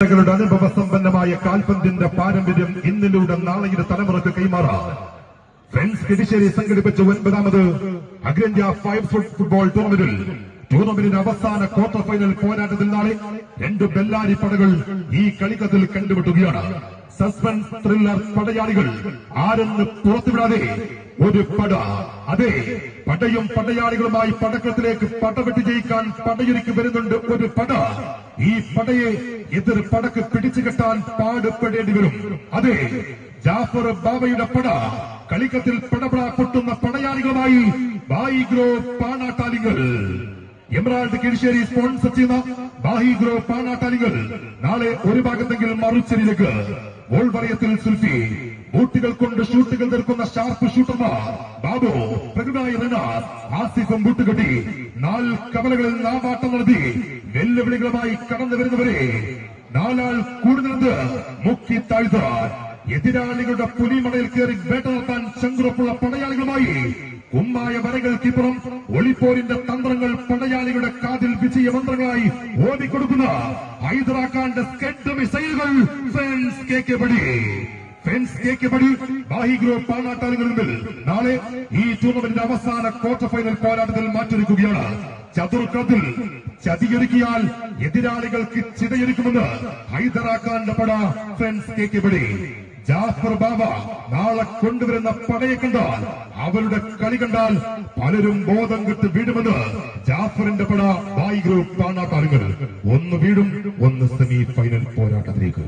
പ്രേക്ഷകരുടെ അനുഭവ സമ്പന്നമായ കാൽപന്തിന്റെ പാരമ്പര്യം ഇന്നിലൂടെ നാളെയുടെ തലമുറക്ക് കൈമാറാം. ഫ്രണ്ട്സ് കിടിശ്ശേരി സംഘടിപ്പിച്ച 9ാമത് അഖിലേന്ത്യാ 5 ഫുട് ഫുട്ബോൾ ടൂർണമെന്റിന്റെ അവസാന ക്വാർട്ടർ ഫൈനൽ പോരാട്ടത്തിൽ നാളെ 2 ബെല്ലാരി പടകൾ ഈ കളിക്കത്തിൽ കണ്ടുമുട്ടുകയാണ്. സസ്പെൻസ് ത്രില്ലർ പടയാളികൾ ആരെന്ന് പുറത്തുവിടാതെ ഒരു പട, അതെ, പടയും പടയാളികളുമായി പടക്കത്തിലേക്ക് പടവെട്ടി ജയിക്കാൻ പടയൊരുക്കി വരുന്നുണ്ട് ഒരു പട. ഈ പടയെ എതിർ പടക്ക് പിടിച്ചു കെട്ടാൻ പാടുപെടേണ്ടി വരും. അതെ, ജാഫർ ബാബയുടെ പട കളിക്കത്തിൽ പടപട പൊട്ടുന്ന പടയാളികളുമായി ബായിഗ്രോ പാണാട്ടാലിങ്ങൾ. എമറാൾഡ് കിഴിശ്ശേരി സ്പോൺസർ ചെയ്യുന്ന ബാഹിഗ്രോ പാണാട്ടാലിങ്ങൾ നാളെ ഒരു ഭാഗത്തെങ്കിൽ മറുചെരിയിലേക്ക്. ഗോൾ വലയത്തിൽ സുൽഫി, ബൂട്ടുകൾ കൊണ്ട് ഷൂട്ടുകൾ തീർക്കുന്ന ഷാർപ്പ് ഷൂട്ടർമാർ ബാബു, പ്രകൃതായ റനാർ, ആസിഫും ബൂട്ടുകെട്ടി 4 കവലകളിൽ നാവാട്ടം നടത്തി വെല്ലുവിളികളുമായി കടന്നു വരുന്നവരെ 4 ആൾ കൂടുതലെന്ന് മുക്കി താഴ്ത്താൻ എതിരാളികളുടെ പുലിമണയിൽ കയറി വേട്ട നടത്താൻ ചങ്കുറപ്പുള്ള പടയാളികളുമായി കുമ്മായ വരകൾക്കിപ്പുറം ഒളിപ്പോരിന്റെ തന്ത്രങ്ങൾ പടയാളികളുടെ കാതിൽ വിജയമന്ത്രങ്ങളായി ഓടിക്കൊടുക്കുന്ന ഹൈദരാഖാന്റെ സ്കെഡ് മിസൈലുകൾ ഫെൻസ് കെ പടി ബാഹിഗ്രോ പാണാട്ടാലുകളിൽ നാളെ ഈ ടൂർണമെന്റിന്റെ അവസാന ക്വാർട്ടർ ഫൈനൽ പോരാട്ടത്തിൽ മാറ്റൊരുക്കുകയാണ്. ചതുർക്കത്തിൽ ചതിയൊരുക്കിയാൽ എതിരാളികൾക്ക് ചിതയൊരുക്കുമെന്ന് ഹൈദരാഖാന്റെ പട ഫെൻസ് കെ പടി. ജാഫർ ബാബ നാളെ കൊണ്ടുവരുന്ന പടയെ കണ്ടാൽ, അവരുടെ കളി കണ്ടാൽ പലരും ബോധം കെട്ട് വീഴുമെന്ന് ജാഫറിന്റെ പട ബായിഗ്രോ പാണാട്ടാലുകൾ. ഒന്ന് വീടും, ഒന്ന് സെമി ഫൈനൽ പോരാട്ടത്തിലേക്ക്.